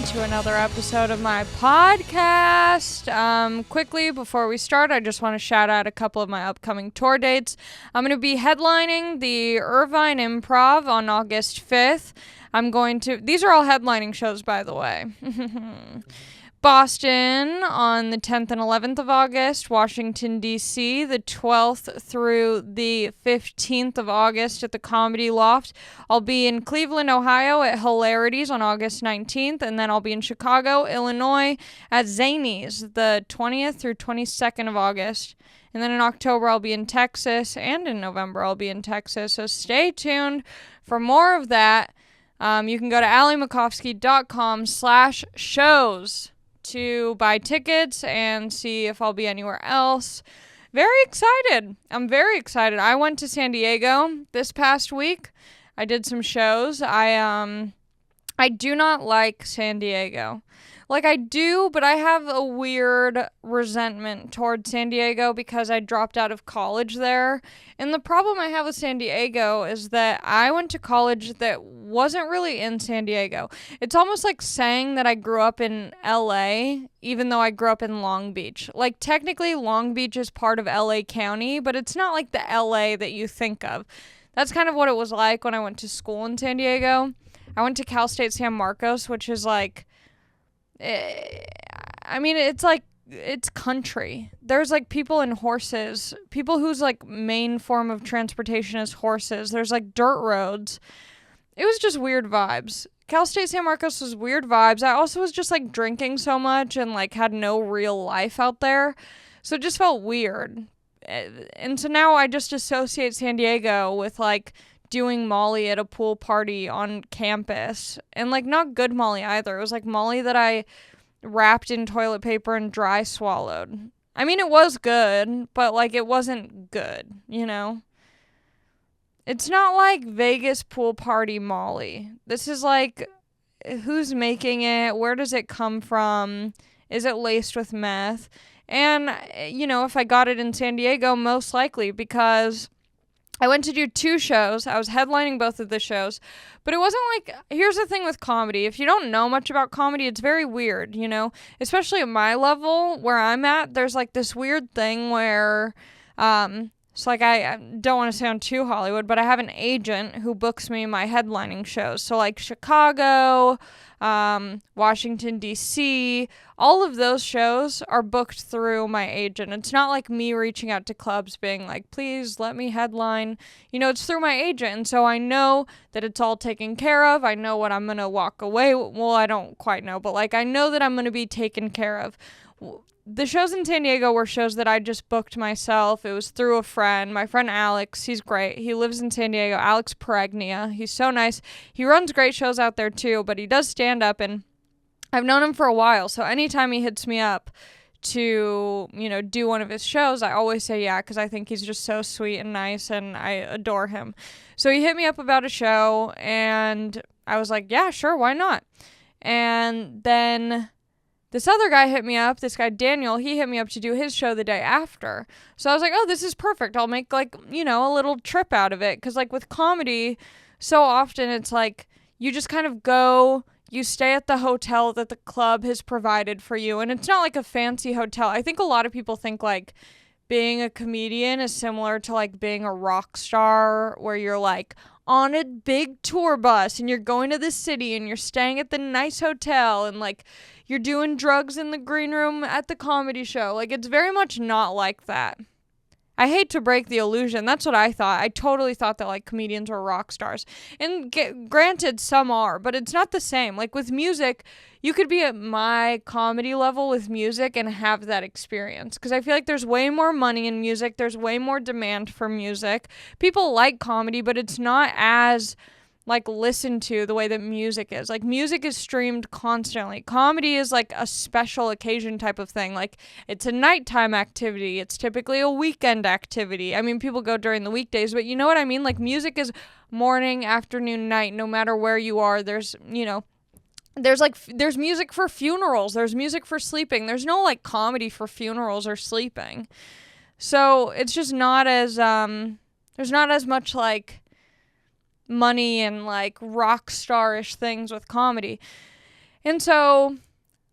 to another episode of my podcast. Quickly, before we start, I just want to shout out a couple of my upcoming tour dates. I'm going to be headlining the Irvine Improv on August 5th. These are all headlining shows, by the way. Boston on the 10th and 11th of August, Washington, D.C. the 12th through the 15th of August at the Comedy Loft. I'll be in Cleveland, Ohio at Hilarities on August 19th, and then I'll be in Chicago, Illinois at Zanies the 20th through 22nd of August. And then in October, I'll be in Texas, and in November, I'll be in Texas. So stay tuned for more of that. You can go to allymcofsky.com/shows to buy tickets and see if I'll be anywhere else. Very excited. I'm very excited. I went to San Diego this past week. I did some shows. I do not like San Diego. Like, I do, but I have a weird resentment towards San Diego because I dropped out of college there. And the problem I have with San Diego is that I went to college that wasn't really in San Diego. It's almost like saying that I grew up in LA, even though I grew up in Long Beach. Like, technically, Long Beach is part of LA County, but it's not like the LA that you think of. That's kind of what it was like when I went to school in San Diego. I went to Cal State San Marcos, which is like, I mean, it's like, it's country. There's like people and horses, people whose like main form of transportation is horses. There's like dirt roads. It was just weird vibes. Cal State San Marcos was weird vibes. I also was just like drinking so much and like had no real life out there. So it just felt weird. And so now I just associate San Diego with like doing Molly at a pool party on campus, and like not good Molly either. It was like Molly that I wrapped in toilet paper and dry swallowed. I mean, it was good, but like it wasn't good, you know? It's not like Vegas pool party Molly. This is like, who's making it? Where does it come from? Is it laced with meth? And, you know, if I got it in San Diego, most likely, because I went to do 2 shows. I was headlining both of the shows. But it wasn't like, here's the thing with comedy. If you don't know much about comedy, it's very weird, you know? Especially at my level, where I'm at, there's like this weird thing where, it's like, I don't want to sound too Hollywood, but I have an agent who books me my headlining shows. So like Chicago, Washington, D.C., all of those shows are booked through my agent. It's not like me reaching out to clubs being like, please let me headline. You know, it's through my agent. And so I know that it's all taken care of. I know what I'm going to walk away. Well, I don't quite know, but like I know that I'm going to be taken care of. The shows in San Diego were shows that I just booked myself. It was through a friend. My friend Alex, he's great. He lives in San Diego. Alex Peregnia. He's so nice. He runs great shows out there too, but he does stand up, and I've known him for a while. So anytime he hits me up to, you know, do one of his shows, I always say yeah, because I think he's just so sweet and nice, and I adore him. So he hit me up about a show, and I was like, yeah, sure, why not? And then this other guy hit me up, this guy Daniel, he hit me up to do his show the day after. So I was like, oh, this is perfect. I'll make like, you know, a little trip out of it. Because like with comedy, so often it's like you just kind of go, you stay at the hotel that the club has provided for you. And it's not like a fancy hotel. I think a lot of people think like being a comedian is similar to like being a rock star, where you're like on a big tour bus and you're going to the city and you're staying at the nice hotel and like you're doing drugs in the green room at the comedy show. Like, it's very much not like that. I hate to break the illusion. That's what I thought. I totally thought that, like, comedians were rock stars. And granted, some are, but it's not the same. Like, with music, you could be at my comedy level with music and have that experience. Because I feel like there's way more money in music. There's way more demand for music. People like comedy, but it's not as like listened to the way that music is. Like, music is streamed constantly. Comedy is like a special occasion type of thing. Like, it's a nighttime activity. It's typically a weekend activity. I mean, people go during the weekdays, but you know what I mean? Like, music is morning, afternoon, night, no matter where you are. There's, you know, there's music for funerals. There's music for sleeping. There's no like comedy for funerals or sleeping. So it's just not as, there's not as much like money and like rock star-ish things with comedy. And so,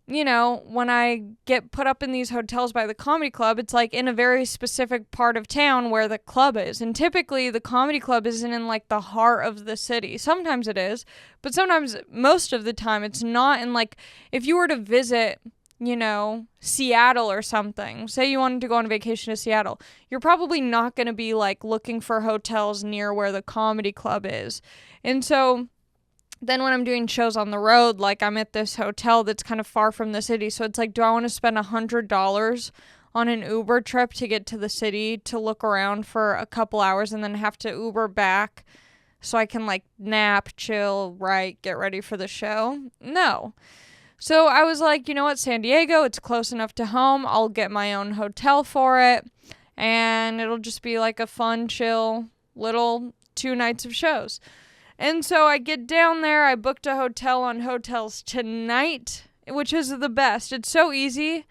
you know, when I get put up in these hotels by the comedy club, it's like in a very specific part of town where the club is. And typically the comedy club isn't in like the heart of the city. Sometimes it is, but sometimes, most of the time, it's not in like, if you were to visit, you know, Seattle or something, say you wanted to go on vacation to Seattle, you're probably not going to be like looking for hotels near where the comedy club is. And so then when I'm doing shows on the road, like I'm at this hotel that's kind of far from the city. So it's like, do I want to spend $100 on an Uber trip to get to the city to look around for a couple hours and then have to Uber back so I can like nap, chill, write, get ready for the show? No. So I was like, you know what, San Diego, it's close enough to home. I'll get my own hotel for it. And it'll just be like a fun, chill little 2 nights of shows. And so I get down there, I booked a hotel on Hotels Tonight, which is the best. It's so easy.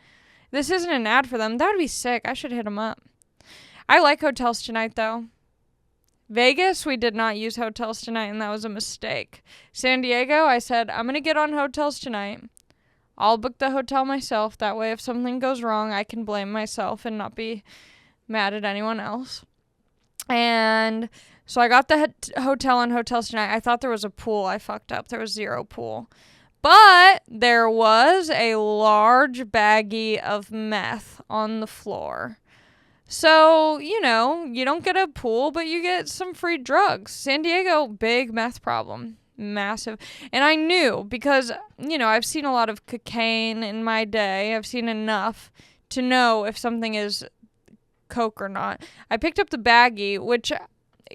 This isn't an ad for them. That would be sick. I should hit them up. I like Hotels Tonight, though. Vegas, we did not use Hotels Tonight, and that was a mistake. San Diego, I said, I'm going to get on Hotels Tonight. I'll book the hotel myself. That way, if something goes wrong, I can blame myself and not be mad at anyone else. And so I got the hotel on Hotels Tonight. I thought there was a pool. I fucked up. There was zero pool. But there was a large baggie of meth on the floor. So, you know, you don't get a pool, but you get some free drugs. San Diego, big meth problem. Massive. And I knew because, you know, I've seen a lot of cocaine in my day. I've seen enough to know if something is coke or not. I picked up the baggie, which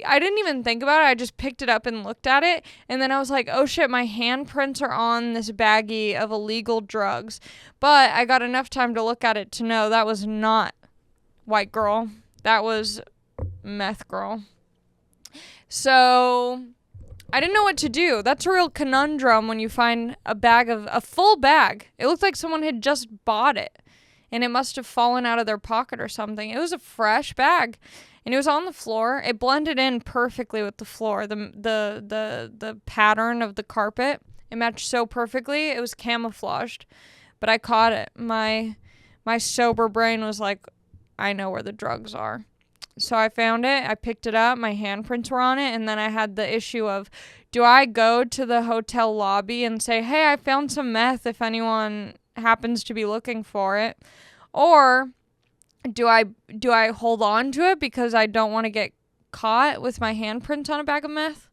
I didn't even think about it. I just picked it up and looked at it. And then I was like, oh shit, my handprints are on this baggie of illegal drugs. But I got enough time to look at it to know that was not white girl. That was meth girl. So I didn't know what to do. That's a real conundrum when you find a full bag. It looked like someone had just bought it. And it must have fallen out of their pocket or something. It was a fresh bag. And it was on the floor. It blended in perfectly with the floor. The pattern of the carpet. It matched so perfectly. It was camouflaged. But I caught it. My sober brain was like, I know where the drugs are. So I found it. I picked it up. My handprints were on it. And then I had the issue of, do I go to the hotel lobby and say, hey, I found some meth if anyone happens to be looking for it? Or do I hold on to it because I don't want to get caught with my handprints on a bag of meth?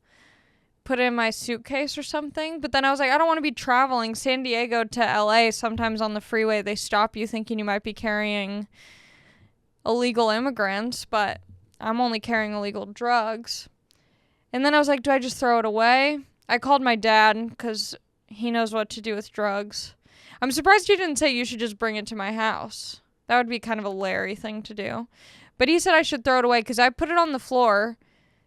Put it in my suitcase or something? But then I was like, I don't want to be traveling San Diego to LA. Sometimes on the freeway they stop you thinking you might be carrying illegal immigrants, but I'm only carrying illegal drugs. And then I was like, do I just throw it away? I called my dad because he knows what to do with drugs. I'm surprised he didn't say you should just bring it to my house. That would be kind of a Larry thing to do. But he said I should throw it away because I put it on the floor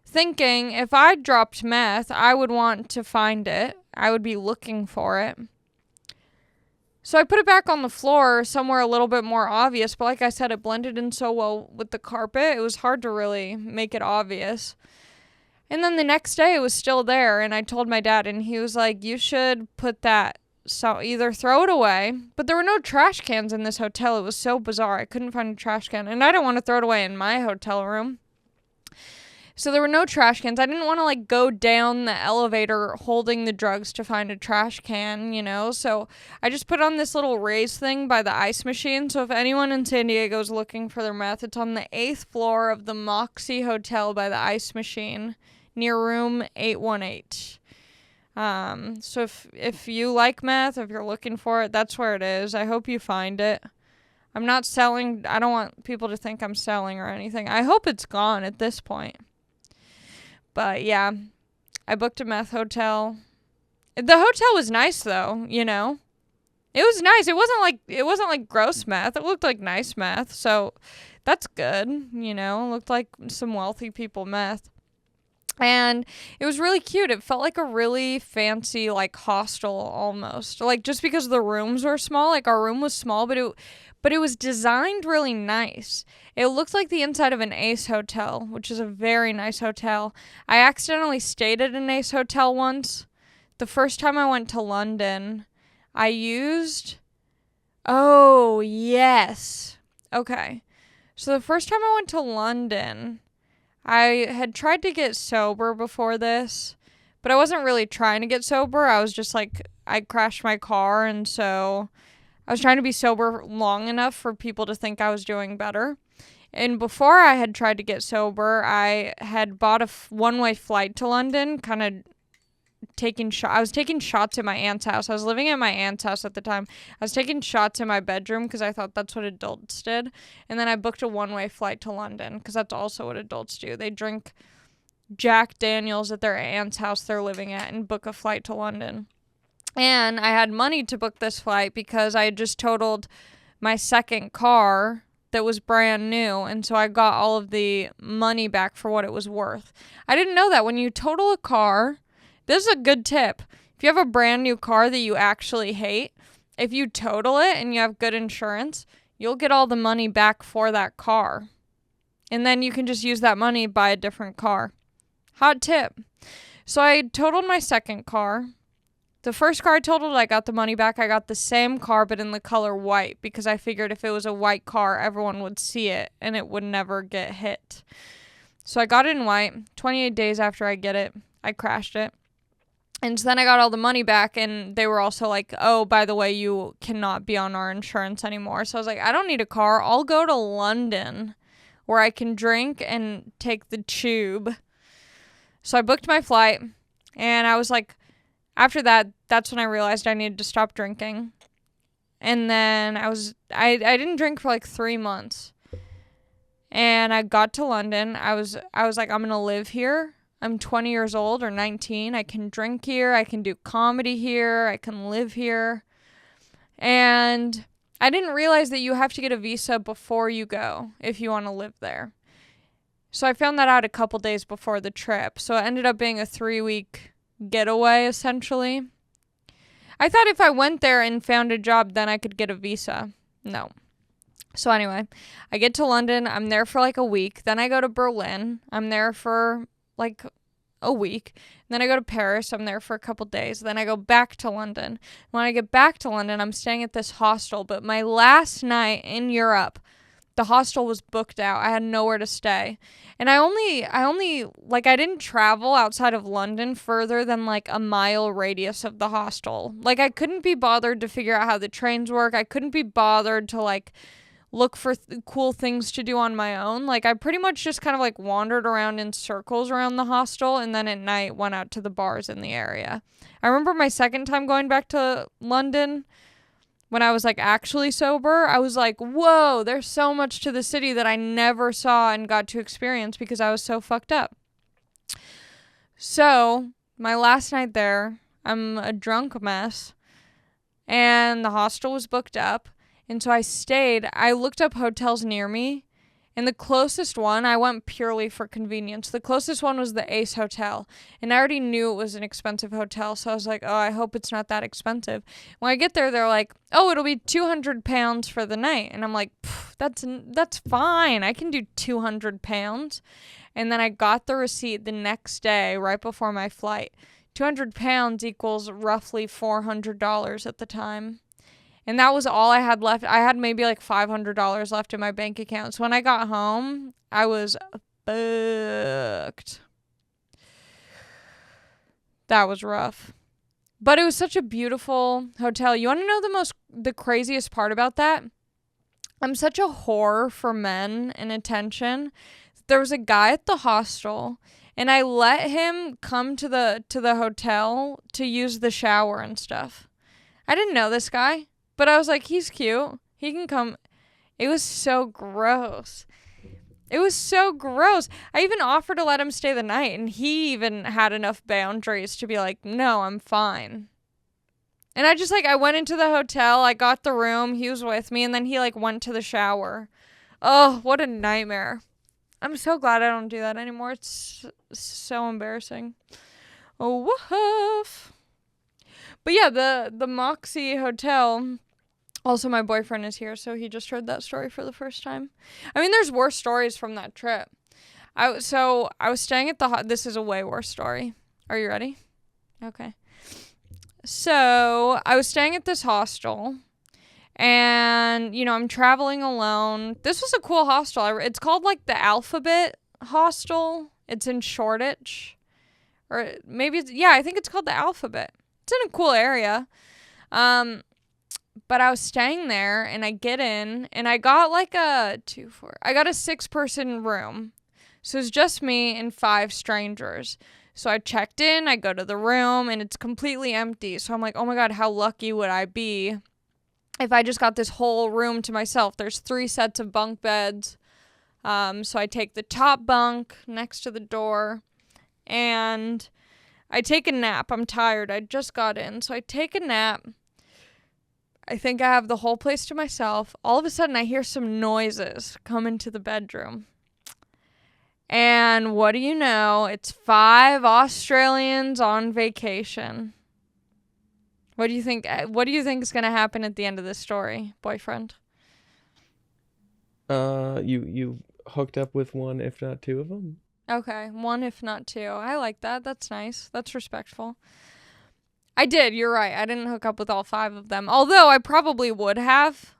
thinking if I dropped meth, I would want to find it. I would be looking for it. So I put it back on the floor somewhere a little bit more obvious. But like I said, it blended in so well with the carpet. It was hard to really make it obvious. And then the next day it was still there. And I told my dad and he was like, you should put that. So either throw it away, but there were no trash cans in this hotel. It was so bizarre. I couldn't find a trash can, and I don't want to throw it away in my hotel room. So there were no trash cans. I didn't want to like go down the elevator holding the drugs to find a trash can, you know? So I just put on this little raised thing by the ice machine. So if anyone in San Diego is looking for their meth, it's on the 8th floor of the Moxie Hotel by the ice machine near room 818. So if you like meth, if you're looking for it, that's where it is. I hope you find it. I'm not selling. I don't want people to think I'm selling or anything. I hope it's gone at this point. But yeah, I booked a meth hotel. The hotel was nice though, you know. It was nice. It wasn't like gross meth. It looked like nice meth. So that's good, you know. It looked like some wealthy people meth. And it was really cute. It felt like a really fancy, like, hostel almost. Like, just because the rooms were small. Like, our room was small, but it was designed really nice. It looked like the inside of an Ace Hotel, which is a very nice hotel. I accidentally stayed at an Ace Hotel once. The first time I went to London, I used... Oh, yes. Okay. So the first time I went to London, I had tried to get sober before this, but I wasn't really trying to get sober. I was just like, I crashed my car, and so I was trying to be sober long enough for people to think I was doing better. And before I had tried to get sober, I had bought a one-way flight to London, kind of I was taking shots at my aunt's house. I was living at my aunt's house at the time. I was taking shots in my bedroom because I thought that's what adults did. And then I booked a one-way flight to London because that's also what adults do. They drink Jack Daniels at their aunt's house they're living at and book a flight to London. And I had money to book this flight because I had just totaled my second car that was brand new, and so I got all of the money back for what it was worth. I didn't know that when you total a car, this is a good tip. If you have a brand new car that you actually hate, if you total it and you have good insurance, you'll get all the money back for that car. And then you can just use that money to buy a different car. Hot tip. So I totaled my second car. The first car I totaled, I got the money back. I got the same car, but in the color white, because I figured if it was a white car, everyone would see it and it would never get hit. So I got it in white. 28 days after I get it, I crashed it. And so then I got all the money back, and they were also like, oh, by the way, you cannot be on our insurance anymore. So I was like, I don't need a car. I'll go to London where I can drink and take the tube. So I booked my flight, and I was like, after that, that's when I realized I needed to stop drinking. And then I didn't drink for like 3 months. And I got to London. I was like, I'm going to live here. I'm 20 years old or 19. I can drink here. I can do comedy here. I can live here. And I didn't realize that you have to get a visa before you go if you want to live there. So I found that out a couple days before the trip. So it ended up being a 3-week getaway, essentially. I thought if I went there and found a job, then I could get a visa. No. So anyway, I get to London. I'm there for like a week. Then I go to Berlin. I'm there for like a week. And then I go to Paris. I'm there for a couple days. Then I go back to London. When I get back to London, I'm staying at this hostel. But my last night in Europe, the hostel was booked out. I had nowhere to stay. And I only, like, I didn't travel outside of London further than, like, a mile radius of the hostel. Like, I couldn't be bothered to figure out how the trains work. I couldn't be bothered to, like, look for cool things to do on my own. Like, I pretty much just kind of, like, wandered around in circles around the hostel, and then at night went out to the bars in the area. I remember my second time going back to London, when I was, like, actually sober, I was like, whoa, there's so much to the city that I never saw and got to experience because I was so fucked up. So, my last night there, I'm a drunk mess, and the hostel was booked up, and so I stayed. I looked up hotels near me, and the closest one, I went purely for convenience. The closest one was the Ace Hotel. And I already knew it was an expensive hotel. So I was like, oh, I hope it's not that expensive. When I get there, they're like, oh, it'll be £200 for the night. And I'm like, that's fine. I can do £200. And then I got the receipt the next day, right before my flight. £200 equals roughly $400 at the time. And that was all I had left. I had maybe like $500 left in my bank account. So when I got home, I was booked. That was rough. But it was such a beautiful hotel. You want to know the craziest part about that? I'm such a whore for men and attention. There was a guy at the hostel, and I let him come to the hotel to use the shower and stuff. I didn't know this guy. But I was like, he's cute. He can come. It was so gross. It was so gross. I even offered to let him stay the night, and he even had enough boundaries to be like, no, I'm fine. And I went into the hotel. I got the room. He was with me, and then he, went to the shower. Oh, what a nightmare. I'm so glad I don't do that anymore. It's so embarrassing. Oh, woof. But yeah, the Moxie Hotel. Also, my boyfriend is here, so he just heard that story for the first time. I mean, there's worse stories from that trip. I was staying at this is a way worse story. Are you ready? Okay. So I was staying at this hostel, and, I'm traveling alone. This was a cool hostel. It's called, like, the Alphabet Hostel. It's in Shoreditch. Or maybe I think it's called the Alphabet. It's in a cool area. But I was staying there, and I get in, and I got like I got a 6-person room. So it's just me and 5 strangers. So I checked in, I go to the room, and it's completely empty. So I'm like, oh my God, how lucky would I be if I just got this whole room to myself? There's 3 sets of bunk beds. So I take the top bunk next to the door, and I take a nap. I'm tired. I just got in. So I take a nap. I think I have the whole place to myself. All of a sudden, I hear some noises come into the bedroom. And what do you know? It's 5 Australians on vacation. What do you think? What do you think is going to happen at the end of this story, boyfriend? You hooked up with one, if not 2 of them? Okay, 1 if not 2. I like that. That's nice. That's respectful. I did. You're right. I didn't hook up with all 5 of them. Although I probably would have.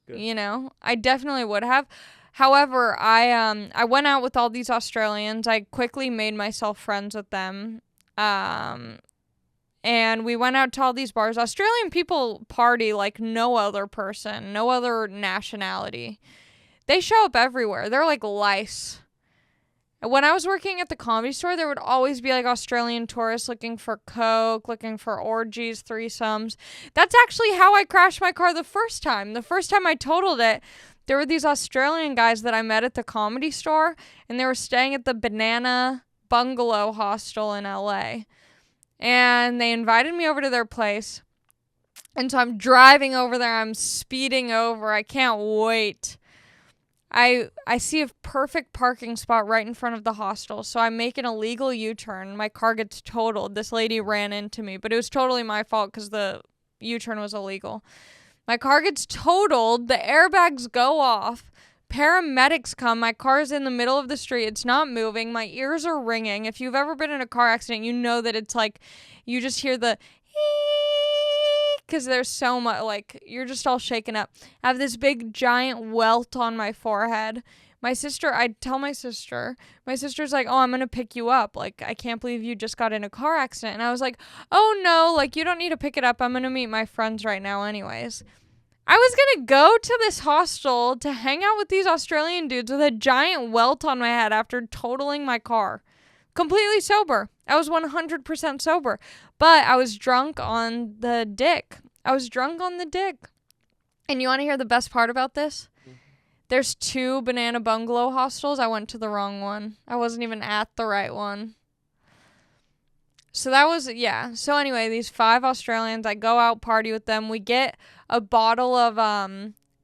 Good. I definitely would have. However, I went out with all these Australians. I quickly made myself friends with them. And we went out to all these bars. Australian people party like no other person, no other nationality. They show up everywhere. They're like lice. When I was working at the Comedy Store, there would always be like Australian tourists looking for coke, looking for orgies, threesomes. That's actually how I crashed my car the first time. The first time I totaled it, there were these Australian guys that I met at the Comedy Store, and they were staying at the Banana Bungalow Hostel in LA. And they invited me over to their place. And so I'm driving over there. I'm speeding over. I can't wait. I see a perfect parking spot right in front of the hostel, so I make an illegal U-turn. My car gets totaled. This lady ran into me, but it was totally my fault because the U-turn was illegal. My car gets totaled. The airbags go off. Paramedics come. My car's in the middle of the street. It's not moving. My ears are ringing. If you've ever been in a car accident, you know that it's like you just hear the because there's so much, like, you're just all shaken up. I have this big giant welt on my forehead. I tell my sister's like, oh, I'm going to pick you up. Like, I can't believe you just got in a car accident. And I was like, oh no, like, you don't need to pick it up. I'm going to meet my friends right now anyways. I was going to go to this hostel to hang out with these Australian dudes with a giant welt on my head after totaling my car. Completely sober. I was 100% sober. But I was drunk on the dick. And you want to hear the best part about this? There's 2 Banana Bungalow hostels. I went to the wrong one. I wasn't even at the right one. So that was, yeah. So anyway, these 5 Australians, I go out, party with them. We get a bottle of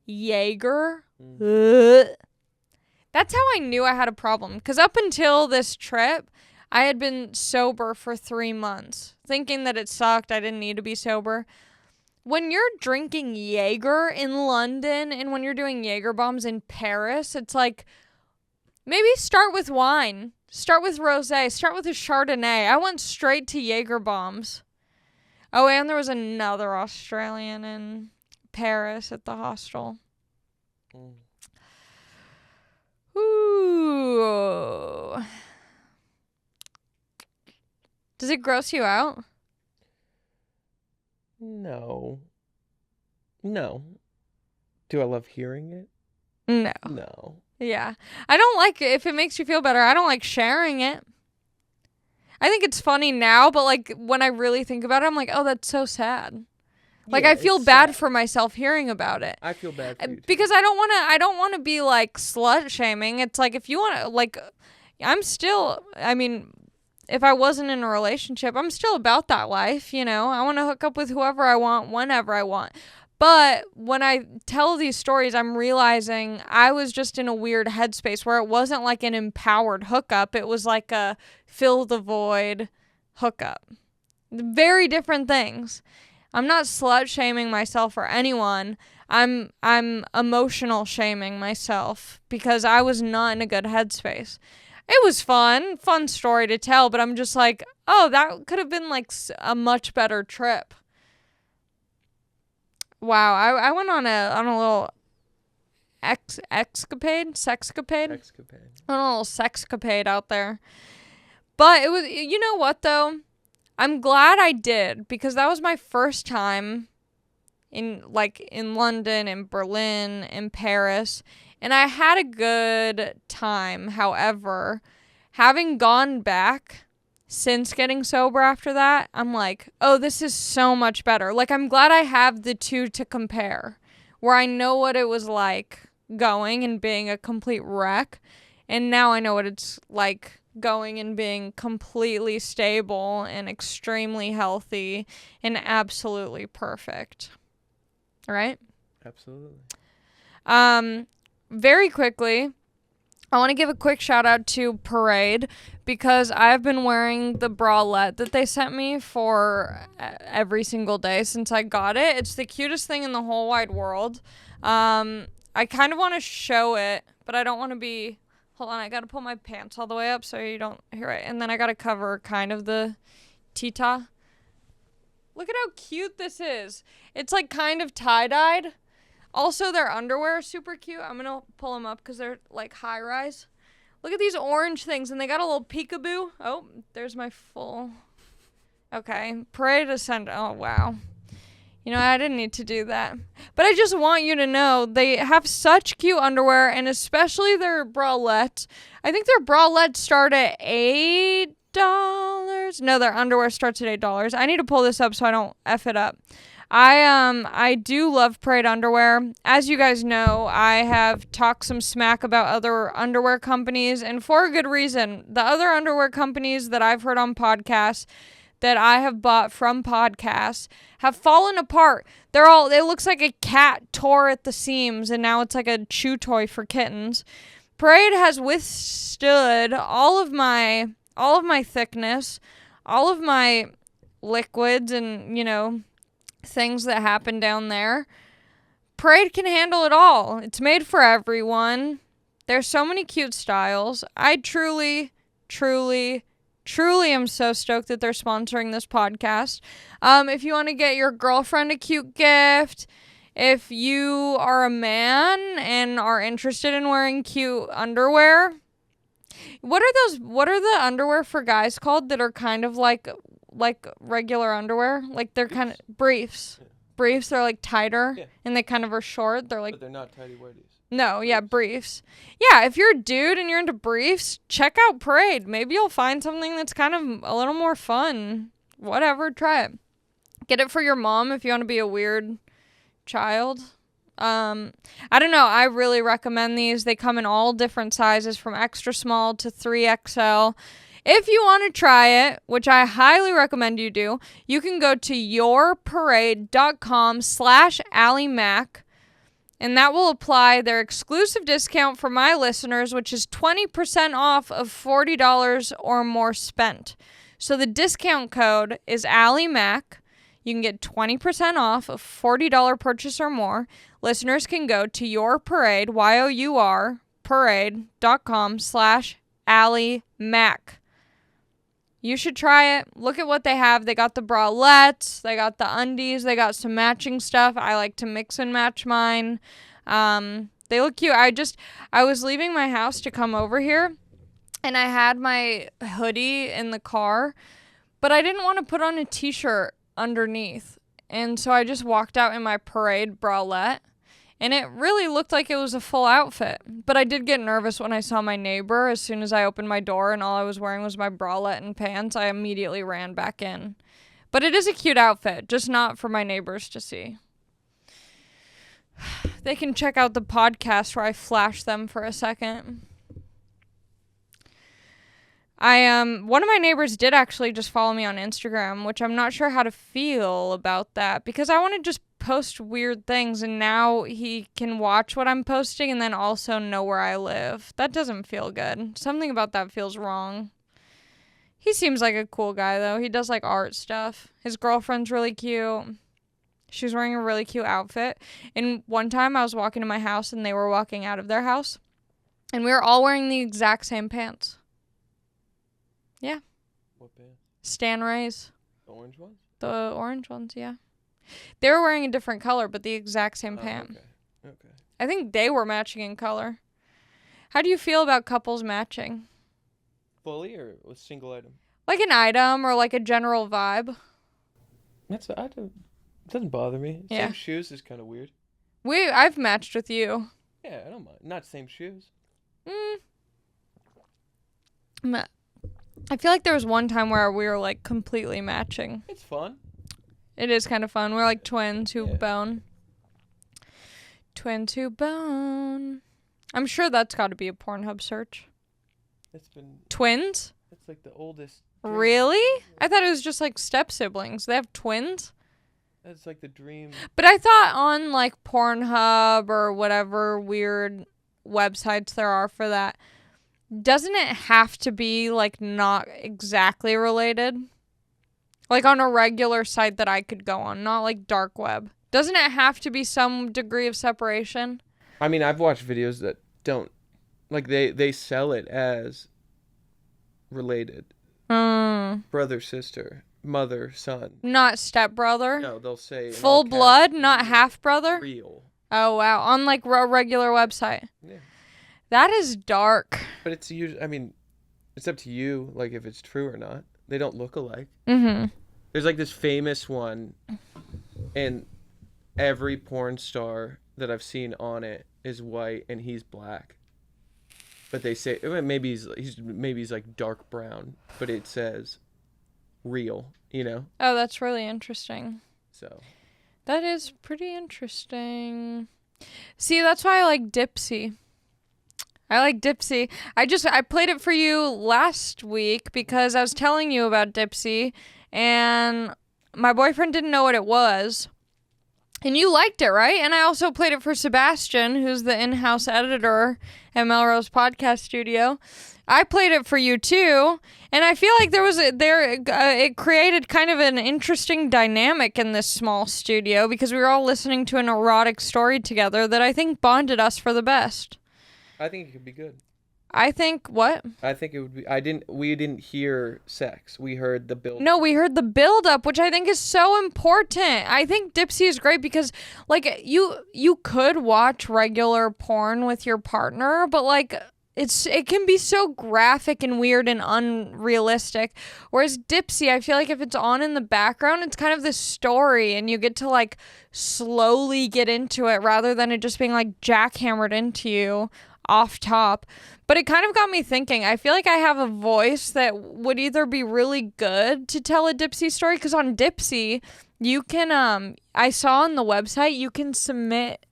Jaeger. That's how I knew I had a problem. Because up until this trip, I had been sober for 3 months, thinking that it sucked. I didn't need to be sober. When you're drinking Jaeger in London and when you're doing Jaeger bombs in Paris, it's like, maybe start with wine. Start with rosé. Start with a Chardonnay. I went straight to Jaeger bombs. Oh, and there was another Australian in Paris at the hostel. Ooh. Does it gross you out? No. Do I love hearing it? No. Yeah. I don't like it if it makes you feel better. I don't like sharing it. I think it's funny now, but like when I really think about it, I'm like, oh, that's so sad. Like, I feel bad for myself hearing about it. I feel bad for you too. Because I don't want to be like slut shaming. It's like, if you want to, like, if I wasn't in a relationship, I'm still about that life, I want to hook up with whoever I want, whenever I want. But when I tell these stories, I'm realizing I was just in a weird headspace where it wasn't like an empowered hookup. It was like a fill the void hookup. Very different things. I'm not slut shaming myself or anyone. I'm emotional shaming myself because I was not in a good headspace. It was fun story to tell, but I'm just like, oh, that could have been like a much better trip. Wow, I went on a little sexcapade. On a little sexcapade out there. But it was, you know what though? I'm glad I did, because that was my first time in London, in Berlin, in Paris, and I had a good time. However, having gone back since getting sober after that, I'm like, oh, this is so much better. Like, I'm glad I have the two to compare, where I know what it was like going and being a complete wreck, and now I know what it's like going and being completely stable and extremely healthy and absolutely perfect. Right? Absolutely. Very quickly, I want to give a quick shout out to Parade, because I've been wearing the bralette that they sent me for every single day since I got it. It's the cutest thing in the whole wide world. I kind of want to show it, but I don't want to be... Hold on, I got to pull my pants all the way up so you don't hear it. And then I got to cover kind of the tita. Look at how cute this is. It's like kind of tie-dyed. Also, their underwear is super cute. I'm going to pull them up because they're like high-rise. Look at these orange things, and they got a little peekaboo. Oh, there's my full... Okay, Parade Ascend. Oh, wow. You know, I didn't need to do that. But I just want you to know they have such cute underwear, and especially their bralettes. I think their bralettes start at $8. No, their underwear starts at $8. I need to pull this up so I don't F it up. I do love Parade underwear. As you guys know, I have talked some smack about other underwear companies, and for a good reason. The other underwear companies that I've heard on podcasts that I have bought from podcasts have fallen apart. It looks like a cat tore at the seams, and now it's like a chew toy for kittens. Parade has withstood all of my thickness, all of my liquids, and, you know, things that happen down there. Parade can handle it all. It's made for everyone. There's so many cute styles. I truly am so stoked that they're sponsoring this podcast. If you want to get your girlfriend a cute gift, if you are a man and are interested in wearing cute underwear, what are the underwear for guys called that are kind of like regular underwear? Like they're kind of briefs. Yeah. Briefs, they're like tighter, yeah. And they kind of are short. They're like... But they're not tighty whities. No, yeah, briefs. Yeah, if you're a dude and you're into briefs, check out Parade. Maybe you'll find something that's kind of a little more fun. Whatever, try it. Get it for your mom if you want to be a weird child. I don't know. I really recommend these. They come in all different sizes from extra small to 3XL. If you want to try it, which I highly recommend you do, you can go to yourparade.com/AllieMac. And that will apply their exclusive discount for my listeners, which is 20% off of $40 or more spent. So the discount code is AllieMac. You can get 20% off of $40 purchase or more. Listeners can go to Your Parade, YOUR, parade.com/AllieMac. You should try it. Look at what they have. They got the bralettes. They got the undies. They got some matching stuff. I like to mix and match mine. They look cute. I was leaving my house to come over here, and I had my hoodie in the car, but I didn't want to put on a t-shirt underneath. And so I just walked out in my Parade bralette. And it really looked like it was a full outfit. But I did get nervous when I saw my neighbor. As soon as I opened my door and all I was wearing was my bralette and pants, I immediately ran back in. But it is a cute outfit, just not for my neighbors to see. They can check out the podcast where I flash them for a second. One of my neighbors did actually just follow me on Instagram, which I'm not sure how to feel about that, because I want to just post weird things, and now he can watch what I'm posting and then also know where I live. That doesn't feel good. Something about that feels wrong. He seems like a cool guy, though. He does like art stuff. His girlfriend's really cute. She's wearing a really cute outfit. And one time I was walking to my house and they were walking out of their house, and we were all wearing the exact same pants. Yeah. What pants? Stan Ray's. The orange ones? The orange ones, yeah. They were wearing a different color, but the exact same pant. Okay. I think they were matching in color. How do you feel about couples matching? Fully or with single item? Like an item or like a general vibe. It doesn't bother me. Yeah. Same shoes is kind of weird. I've matched with you. Yeah, I don't mind. Not same shoes. I feel like there was one time where we were like completely matching. It's fun. It is kind of fun. We're like twins who bone. Twins who bone. I'm sure that's got to be a Pornhub search. It's been twins. It's like the oldest. Really? I thought it was just like step siblings. They have twins. That's like the dream. But I thought on like Pornhub or whatever weird websites there are for that, doesn't it have to be like not exactly related? Like on a regular site that I could go on, not like dark web. Doesn't it have to be some degree of separation? I mean, I've watched videos that don't, like they sell it as related. Brother, sister, mother, son. Not stepbrother? No, they'll say full blood, not half brother? Real. Oh, wow. On like a regular website. Yeah. That is dark. But it's usually, I mean, it's up to you, like if it's true or not. They don't look alike. Mm-hmm. There's like this famous one, and every porn star that I've seen on it is white and he's black. But they say maybe he's like dark brown, but it says real, you know? Oh, that's really interesting. So that is pretty interesting. See, that's why I like Dipsea. I played it for you last week because I was telling you about Dipsea and my boyfriend didn't know what it was. And you liked it, right? And I also played it for Sebastian, who's the in-house editor at Melrose Podcast Studio. I played it for you too, and I feel like it created kind of an interesting dynamic in this small studio because we were all listening to an erotic story together that I think bonded us for the best. I think it could be good. I think what? I think it would be. We didn't hear sex. We heard the build. No, we heard the build up, which I think is so important. I think Dipsea is great because like you could watch regular porn with your partner, but like it can be so graphic and weird and unrealistic. Whereas Dipsea, I feel like if it's on in the background, it's kind of this story and you get to like slowly get into it rather than it just being like jackhammered into you off top. But it kind of got me thinking. I feel like I have a voice that would either be really good to tell a Dipsea story, because on Dipsea, you can I saw on the website you can submit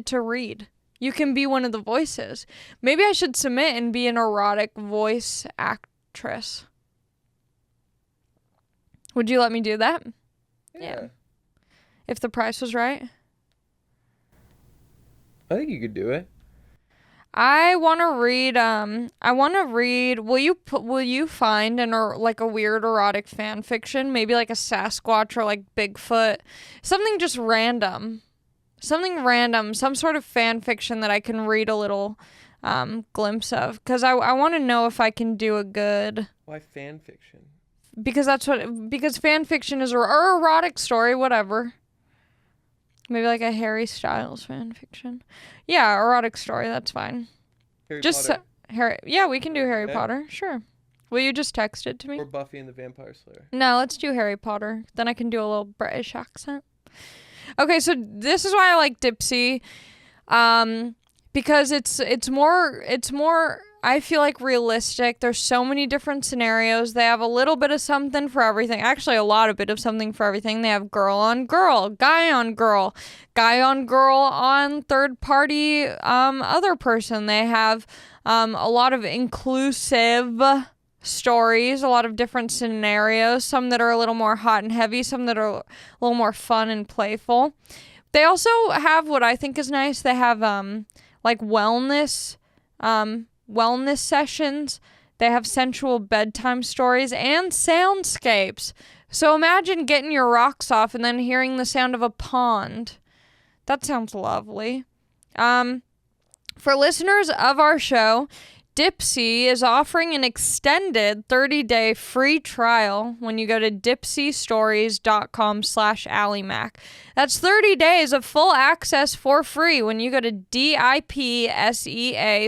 to read. You can be one of the voices. Maybe I should submit and be an erotic voice actress. Would you let me do that? Yeah. If the price was right? I think you could do it. I want to read. Will you find like a weird erotic fan fiction? Maybe like a Sasquatch or like Bigfoot. Something just random. Some sort of fan fiction that I can read a little glimpse of. Because I want to know if I can do a good... Why fan fiction? Because fan fiction is or erotic story, whatever. Maybe like a Harry Styles fan fiction. Yeah, erotic story, that's fine. Harry Potter. Yeah, we can do Harry Potter, sure. Will you just text it to me? Or Buffy and the Vampire Slayer. No, let's do Harry Potter. Then I can do a little British accent. Okay, so this is why I like Dipsea. Because it's more I feel like realistic. There's so many different scenarios. They have a little bit of something for everything. Actually, a lot of bit of something for everything. They have girl on girl, guy on girl on third party other person. They have a lot of inclusive stories, a lot of different scenarios, some that are a little more hot and heavy, some that are a little more fun and playful. They also have what I think is nice. They have like wellness sessions. They have sensual bedtime stories and soundscapes. So imagine getting your rocks off and then hearing the sound of a pond. That sounds lovely. For listeners of our show, Dipsea is offering an extended 30-day free trial when you go to dipseastories.com/allymac. That's 30 days of full access for free when you go to DIPSEA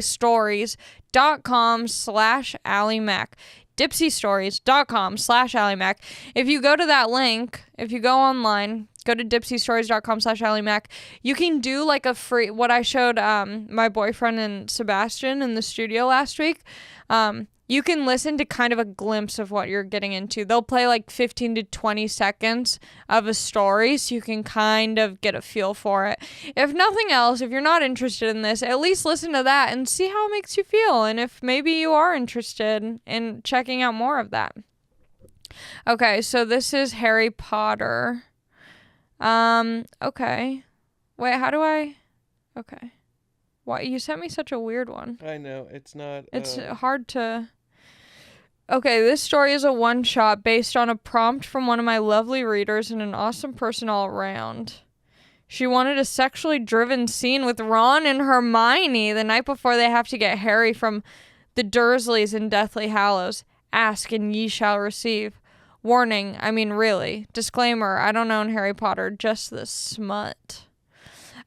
stories.com/allymac. Dipseastories.com/allymac. If you go to that link, if you go online, go to dipseastories.com/allymac, you can do like a free, what I showed my boyfriend and Sebastian in the studio last week. You can listen to kind of a glimpse of what you're getting into. They'll play like 15 to 20 seconds of a story so you can kind of get a feel for it. If nothing else, if you're not interested in this, at least listen to that and see how it makes you feel, and if maybe you are interested in checking out more of that. Okay, so this is Harry Potter. Okay. Wait, how do I... Okay. Why, you sent me such a weird one. I know, it's not... It's hard to... Okay, this story is a one-shot based on a prompt from one of my lovely readers and an awesome person all around. She wanted a sexually driven scene with Ron and Hermione the night before they have to get Harry from the Dursleys in Deathly Hallows. Ask and ye shall receive. Warning, I mean really. Disclaimer, I don't own Harry Potter, just the smut.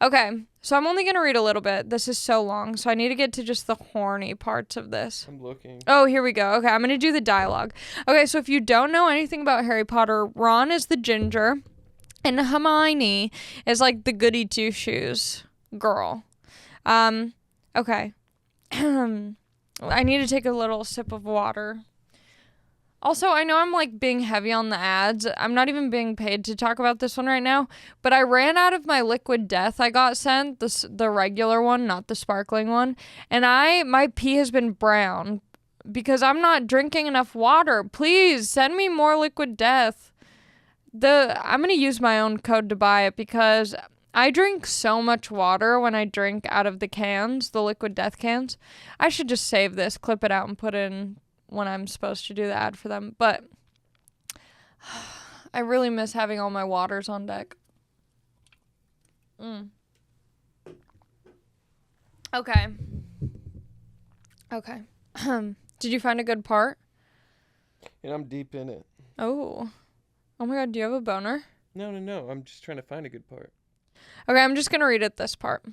Okay, so I'm only going to read a little bit. This is so long, so I need to get to just the horny parts of this. I'm looking. Oh, here we go. Okay, I'm going to do the dialogue. Okay, so if you don't know anything about Harry Potter, Ron is the ginger, and Hermione is like the goody two-shoes girl. Okay. I need to take a little sip of water. Also, I know I'm like being heavy on the ads. I'm not even being paid to talk about this one right now, but I ran out of my Liquid Death I got sent, the regular one, not the sparkling one, and my pee has been brown because I'm not drinking enough water. Please send me more Liquid Death. I'm going to use my own code to buy it because I drink so much water when I drink out of the cans, the Liquid Death cans. I should just save this, clip it out, and put it in when I'm supposed to do the ad for them. But I really miss having all my waters on deck. Okay. Did you find a good part? And I'm deep in it. Oh my god, do you have a boner? No. I'm just trying to find a good part. Okay, I'm just going to read it this part.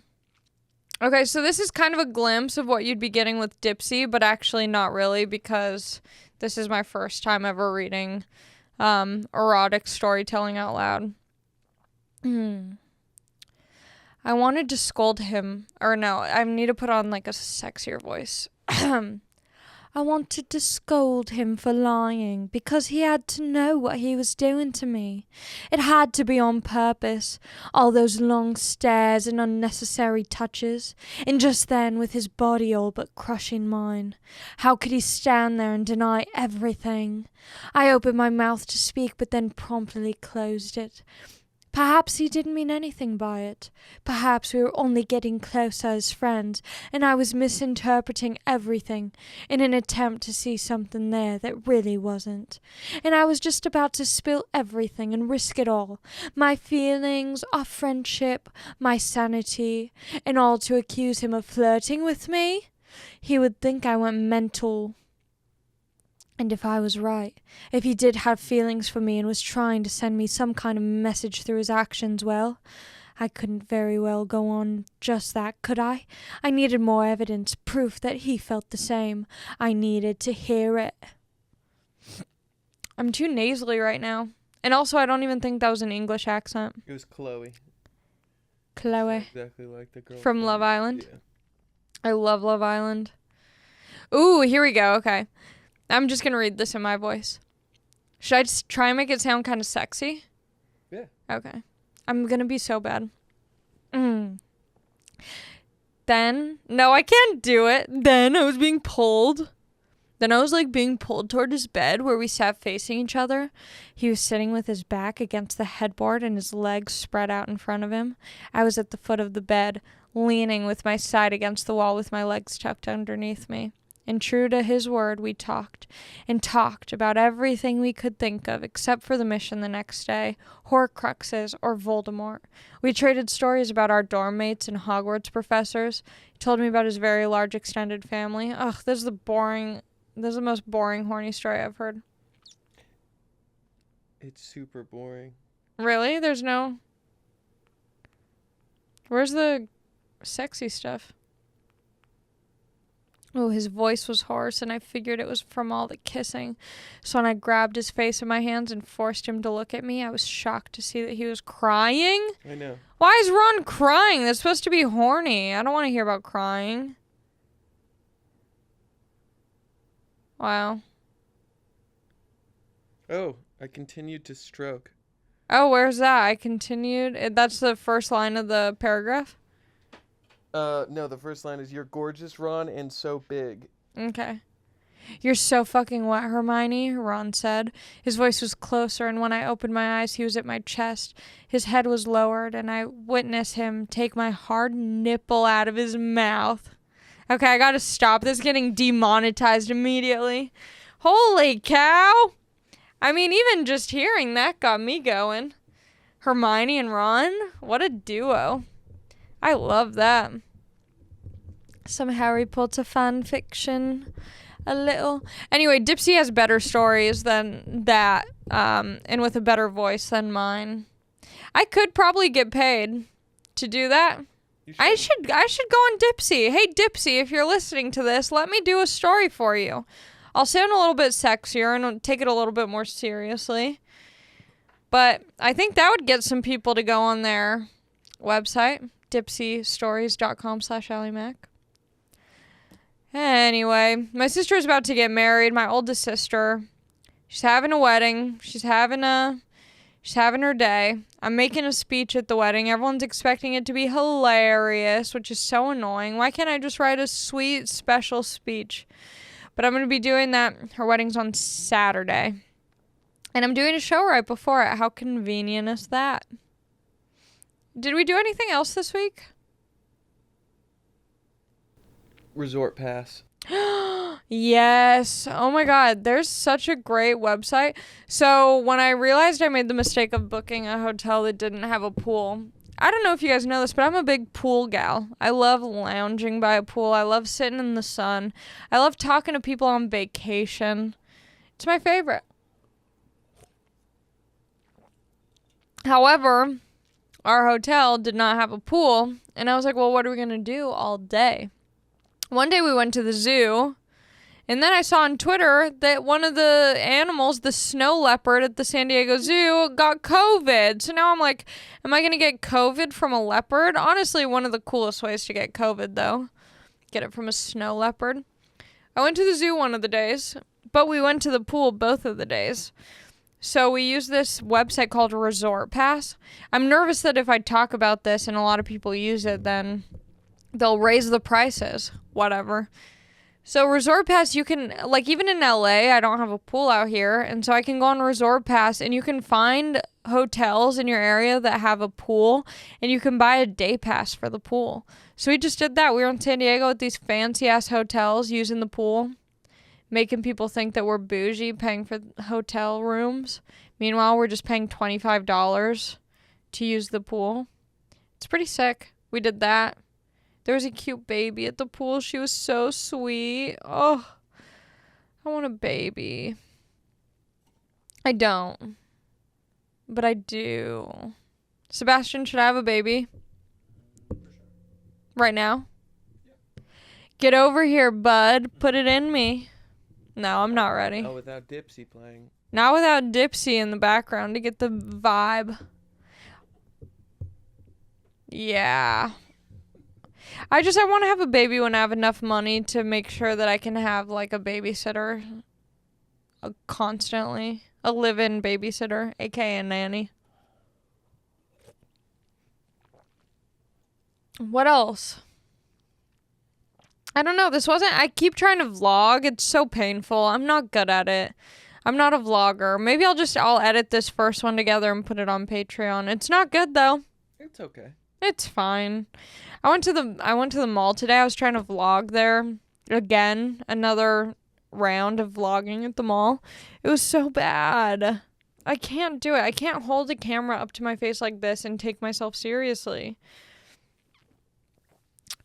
Okay, so this is kind of a glimpse of what you'd be getting with Dipsea, but actually not really because this is my first time ever reading erotic storytelling out loud. I wanted to scold him. Or no, I need to put on like a sexier voice. I wanted to scold him for lying because he had to know what he was doing to me. It had to be on purpose, all those long stares and unnecessary touches, and just then with his body all but crushing mine. How could he stand there and deny everything? I opened my mouth to speak but then promptly closed it. Perhaps he didn't mean anything by it. Perhaps we were only getting closer as friends, and I was misinterpreting everything in an attempt to see something there that really wasn't. And I was just about to spill everything and risk it all. My feelings, our friendship, my sanity, and all to accuse him of flirting with me? He would think I went mental. And if I was right, if he did have feelings for me and was trying to send me some kind of message through his actions, well, I couldn't very well go on just that, could I? I needed more evidence, proof that he felt the same. I needed to hear it. I'm too nasally right now. And also, I don't even think that was an English accent. It was Chloe. Chloe. Exactly like the girl from Love Island? Yeah. I love Love Island. Ooh, here we go. Okay. I'm just going to read this in my voice. Should I just try and make it sound kind of sexy? Yeah. Okay. I'm going to be so bad. Then, no, I can't do it. Then I was being pulled. Then I was like being pulled toward his bed where we sat facing each other. He was sitting with his back against the headboard and his legs spread out in front of him. I was at the foot of the bed, leaning with my side against the wall with my legs tucked underneath me. And true to his word, we talked and talked about everything we could think of except for the mission the next day, Horcruxes, or Voldemort. We traded stories about our dorm mates and Hogwarts professors. He told me about his very large extended family. Ugh, this is the most boring, horny story I've heard. It's super boring. Really? Where's the sexy stuff? Oh, his voice was hoarse, and I figured it was from all the kissing. So when I grabbed his face in my hands and forced him to look at me, I was shocked to see that he was crying. I know. Why is Ron crying? That's supposed to be horny. I don't want to hear about crying. Wow. Oh, I continued to stroke. Oh, where's that? I continued. That's the first line of the paragraph? No, the first line is, "You're gorgeous, Ron, and so big." Okay. You're so fucking wet, Hermione, Ron said. His voice was closer, and when I opened my eyes, he was at my chest. His head was lowered, and I witnessed him take my hard nipple out of his mouth. Okay, I gotta stop this getting demonetized immediately. Holy cow! I mean, even just hearing that got me going. Hermione and Ron? What a duo. I love that. Some Harry Potter fan fiction. A little. Anyway, Dipsea has better stories than that, and with a better voice than mine. I could probably get paid to do that. I should go on Dipsea. Hey, Dipsea, if you're listening to this, let me do a story for you. I'll sound a little bit sexier and take it a little bit more seriously. But I think that would get some people to go on their website, dipseastories.com/AllieMac. Anyway, my sister is about to get married, my oldest sister. She's having a wedding. She's having her day. I'm making a speech at the wedding. Everyone's expecting it to be hilarious, which is so annoying. Why can't I just write a sweet, special speech? But I'm going to be doing that. Her wedding's on Saturday. And I'm doing a show right before it. How convenient is that? Did we do anything else this week? Resort Pass. Yes. Oh my God. There's such a great website. So when I realized I made the mistake of booking a hotel that didn't have a pool, I don't know if you guys know this, but I'm a big pool gal. I love lounging by a pool. I love sitting in the sun. I love talking to people on vacation. It's my favorite. However, our hotel did not have a pool, and I was like, well, what are we going to do all day? One day we went to the zoo, and then I saw on Twitter that one of the animals, the snow leopard at the San Diego Zoo, got COVID. So now I'm like, am I going to get COVID from a leopard? Honestly, one of the coolest ways to get COVID, though. Get it from a snow leopard. I went to the zoo one of the days, but we went to the pool both of the days. So we used this website called Resort Pass. I'm nervous that if I talk about this and a lot of people use it, then they'll raise the prices. Whatever. So Resort Pass, you can, like, even in LA, I don't have a pool out here, and so I can go on Resort Pass, and you can find hotels in your area that have a pool, and you can buy a day pass for the pool. So we just did that. We were in San Diego at these fancy-ass hotels using the pool, making people think that we're bougie, paying for hotel rooms. Meanwhile, we're just paying $25 to use the pool. It's pretty sick. We did that. There was a cute baby at the pool. She was so sweet. Oh, I want a baby. I don't. But I do. Sebastian, should I have a baby? Right now? Get over here, bud. Put it in me. No, I'm not ready. Oh, without Dipsea playing. Not without Dipsea in the background to get the vibe. Yeah. I want to have a baby when I have enough money to make sure that I can have, like, a babysitter constantly. A live-in babysitter, aka a nanny. What else? I don't know. I keep trying to vlog. It's so painful. I'm not good at it. I'm not a vlogger. Maybe I'll edit this first one together and put it on Patreon. It's not good, though. It's okay. It's fine. I went to the mall today. I was trying to vlog there. again, another round of vlogging at the mall. It was so bad. I can't do it. I can't hold a camera up to my face like this and take myself seriously.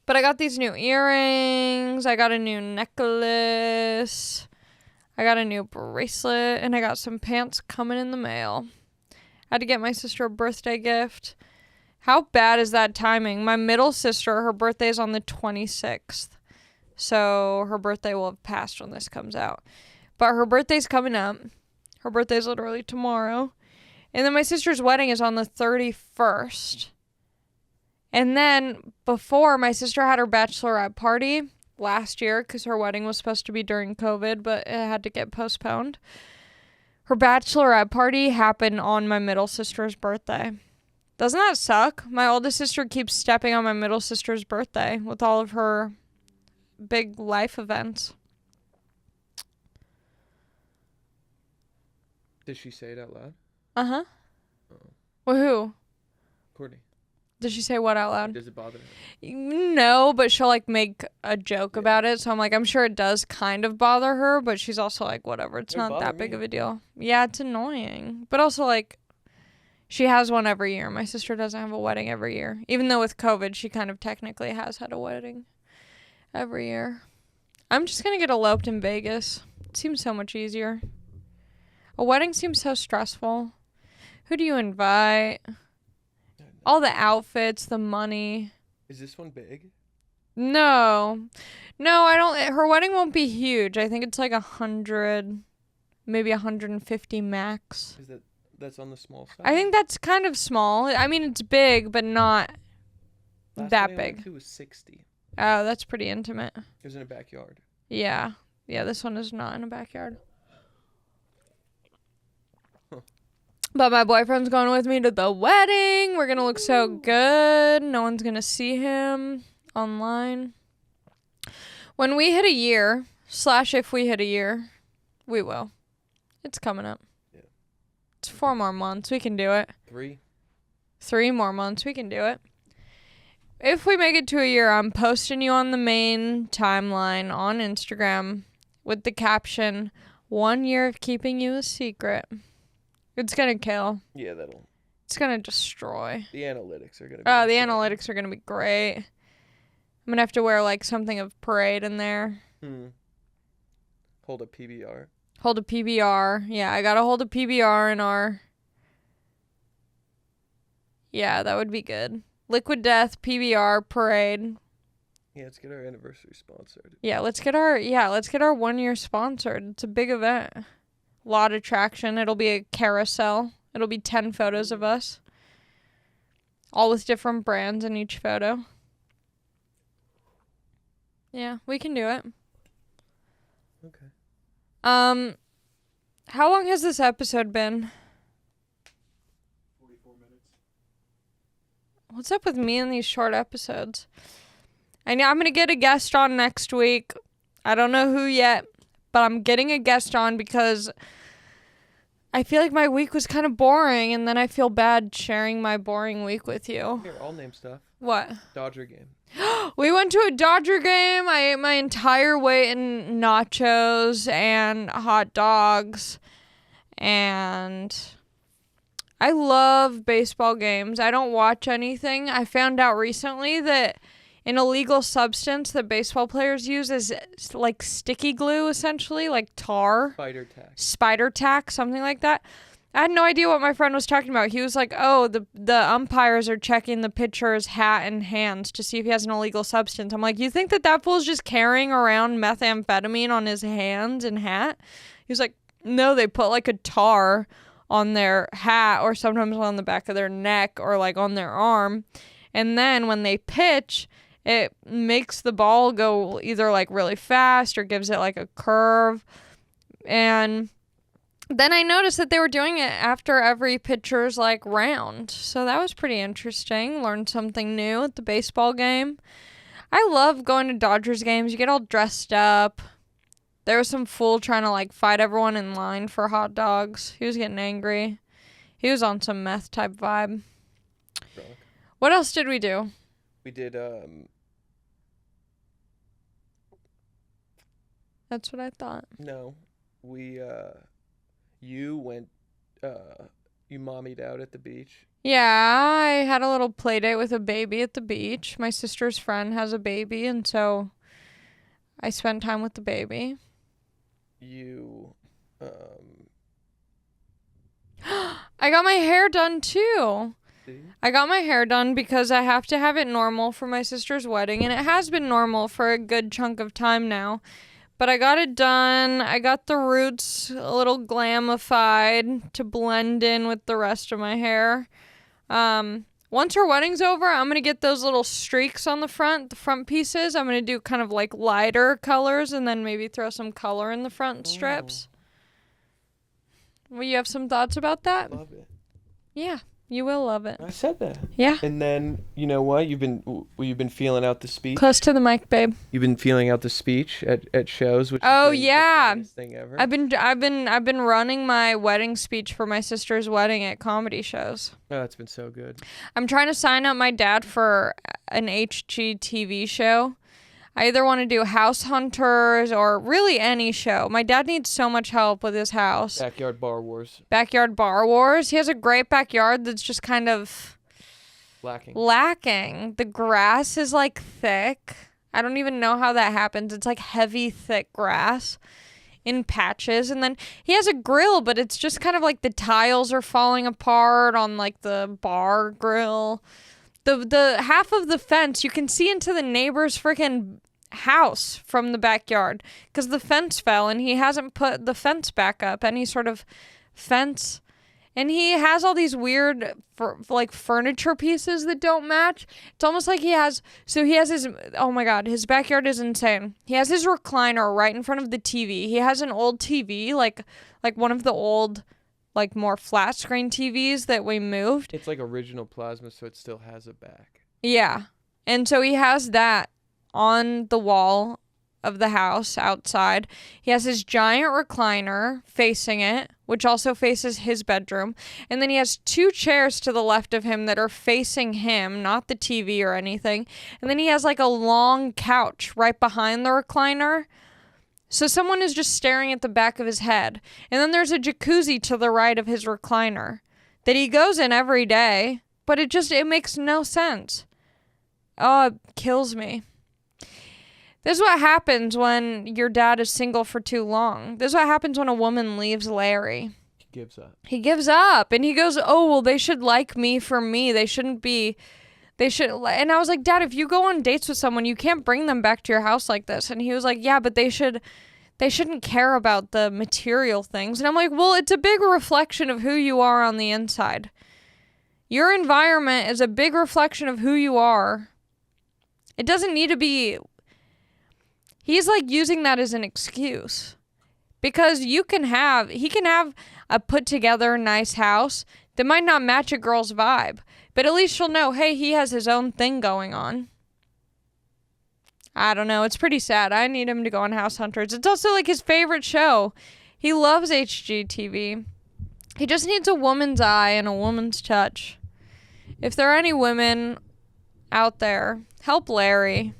But I got these new earrings. I got a new necklace. I got a new bracelet. And I got some pants coming in the mail. I had to get my sister a birthday gift. How bad is that timing? My middle sister, her birthday is on the 26th. So her birthday will have passed when this comes out. But her birthday's coming up. Her birthday's literally tomorrow. And then my sister's wedding is on the 31st. And then before, my sister had her bachelorette party last year because her wedding was supposed to be during COVID, but it had to get postponed. Her bachelorette party happened on my middle sister's birthday. Doesn't that suck? My oldest sister keeps stepping on my middle sister's birthday with all of her big life events. Did she say it out loud? Uh-huh. Oh. Well, who? Courtney. Did she say what out loud? Does it bother her? No, but she'll like make a joke about it. So I'm like, I'm sure it does kind of bother her, but she's also like, whatever. It's not that big of a deal. Yeah, it's annoying. But also like, she has one every year. My sister doesn't have a wedding every year. Even though with COVID, she kind of technically has had a wedding every year. I'm just going to get eloped in Vegas. It seems so much easier. A wedding seems so stressful. Who do you invite? All the outfits, the money. Is this one big? No, I don't. Her wedding won't be huge. I think it's like 100, maybe 150 max. That's on the small side? I think that's kind of small. I mean, it's big, but not that big. It was 60. Oh, that's pretty intimate. It was in a backyard. Yeah, this one is not in a backyard. But my boyfriend's going with me to the wedding. We're going to look so good. No one's going to see him online. When we hit a year, / if we hit a year, we will. It's coming up. Yeah. It's 4 more months. We can do it. 3 more months. We can do it. If we make it to a year, I'm posting you on the main timeline on Instagram with the caption, 1 year of keeping you a secret. It's going to kill. Yeah, it's going to destroy. The analytics are going to be... Oh, the analytics are going to be great. I'm going to have to wear, like, something of parade in there. Hold a PBR. Hold a PBR. Yeah, I got to hold a PBR in our... Yeah, that would be good. Liquid Death, PBR, parade. Yeah, let's get our anniversary sponsored. Yeah, let's get our 1 year sponsored. It's a big event. Lot of traction. It'll be a carousel. It'll be 10 photos of us. All with different brands in each photo. Yeah, we can do it. Okay. How long has this episode been? 44 minutes. What's up with me and these short episodes? I know I'm going to get a guest on next week. I don't know who yet, but I'm getting a guest on because I feel like my week was kind of boring, and then I feel bad sharing my boring week with you. Here, I'll name stuff. What? Dodger game. We went to a Dodger game. I ate my entire weight in nachos and hot dogs, and I love baseball games. I don't watch anything. I found out recently that an illegal substance that baseball players use is like sticky glue, essentially, like tar. Spider tack, something like that. I had no idea what my friend was talking about. He was like, oh, the umpires are checking the pitcher's hat and hands to see if he has an illegal substance. I'm like, you think that fool's just carrying around methamphetamine on his hands and hat? He was like, no, they put like a tar on their hat or sometimes on the back of their neck or like on their arm. And then when they pitch, it makes the ball go either like really fast or gives it like a curve. And then I noticed that they were doing it after every pitcher's like round. So that was pretty interesting. Learned something new at the baseball game. I love going to Dodgers games. You get all dressed up. There was some fool trying to like fight everyone in line for hot dogs. He was getting angry. He was on some meth type vibe. Drunk. What else did we do? We did That's what I thought. No, we you went you mommied out at the beach. Yeah, I had a little play date with a baby at the beach. My sister's friend has a baby, and so I spent time with the baby. You I got my hair done too. see? I got my hair done because I have to have it normal for my sister's wedding, and it has been normal for a good chunk of time now. But I got it done. I got the roots a little glamified to blend in with the rest of my hair. Once her wedding's over, I'm going to get those little streaks on the front pieces. I'm going to do kind of like lighter colors and then maybe throw some color in the front strips. Well, you have some thoughts about that? Love it. Yeah, you will love it. I said that. Yeah. And then you know what? You've been feeling out the speech. Close to the mic, babe. You've been feeling out the speech at shows, which Oh, is yeah. the funniest thing ever. I've been running my wedding speech for my sister's wedding at comedy shows. Oh, it's been so good. I'm trying to sign up my dad for an HGTV show. I either want to do House Hunters or really any show. My dad needs so much help with his house. Backyard Bar Wars. Backyard Bar Wars. He has a great backyard that's just kind of lacking. The grass is like thick. I don't even know how that happens. It's like heavy, thick grass in patches. And then he has a grill, but it's just kind of like the tiles are falling apart on like the bar grill. The half of the fence, you can see into the neighbor's freaking house from the backyard because the fence fell and he hasn't put the fence back up, any sort of fence. And he has all these weird like furniture pieces that don't match. It's almost like he has his, oh my God, his backyard is insane. He has his recliner right in front of the TV. He has an old TV, like one of the old, like more flat screen TVs that we moved. It's like original plasma, so it still has a back. Yeah. And so he has that on the wall of the house outside. He has his giant recliner facing it, which also faces his bedroom. And then he has 2 chairs to the left of him that are facing him, not the TV or anything. And then he has like a long couch right behind the recliner. So someone is just staring at the back of his head. And then there's a jacuzzi to the right of his recliner that he goes in every day, but it makes no sense. Oh, it kills me. This is what happens when your dad is single for too long. This is what happens when a woman leaves Larry. He gives up. He gives up and he goes, oh, well, they should like me for me. They should. And I was like, Dad, if you go on dates with someone, you can't bring them back to your house like this. And he was like, yeah, but they shouldn't care about the material things. And I'm like, well, it's a big reflection of who you are on the inside. Your environment is a big reflection of who you are. It doesn't need to be. He's like using that as an excuse. Because he can have a put together nice house that might not match a girl's vibe. But at least she'll know, hey, he has his own thing going on. I don't know. It's pretty sad. I need him to go on House Hunters. It's also like his favorite show. He loves HGTV. He just needs a woman's eye and a woman's touch. If there are any women out there, help Larry.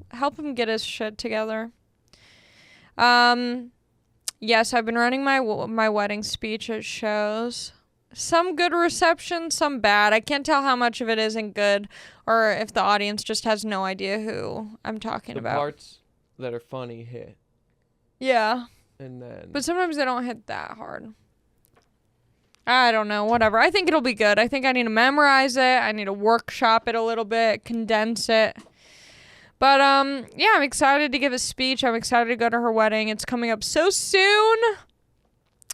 Help him get his shit together. Yes, I've been running my wedding speech at shows. Some good reception, some bad. I can't tell how much of it isn't good or if the audience just has no idea who I'm talking about. The parts that are funny hit. Yeah. And then. But sometimes they don't hit that hard. I don't know, whatever. I think it'll be good. I think I need to memorize it. I need to workshop it a little bit, condense it. But, yeah, I'm excited to give a speech. I'm excited to go to her wedding. It's coming up so soon.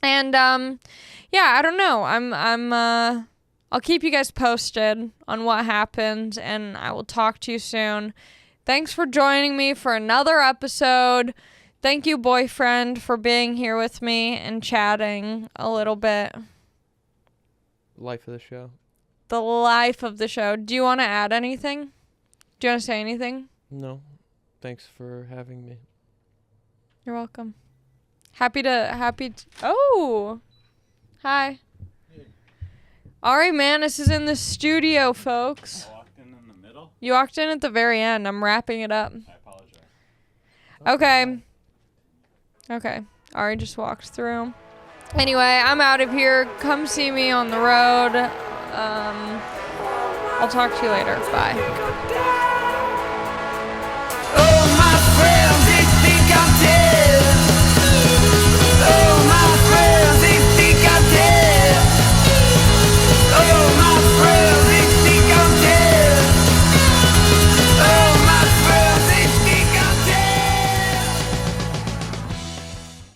And, yeah, I don't know. I'll keep you guys posted on what happens, and I will talk to you soon. Thanks for joining me for another episode. Thank you, boyfriend, for being here with me and chatting a little bit. Life of the show. The life of the show. Do you want to add anything? Do you want to say anything? No. Thanks for having me. You're welcome. Oh! Hi. Hey. Ari Manis is in the studio, folks. I walked in the middle? You walked in at the very end. I'm wrapping it up. I apologize. Okay. Okay. Ari just walked through. Anyway, I'm out of here. Come see me on the road. I'll talk to you later. Bye.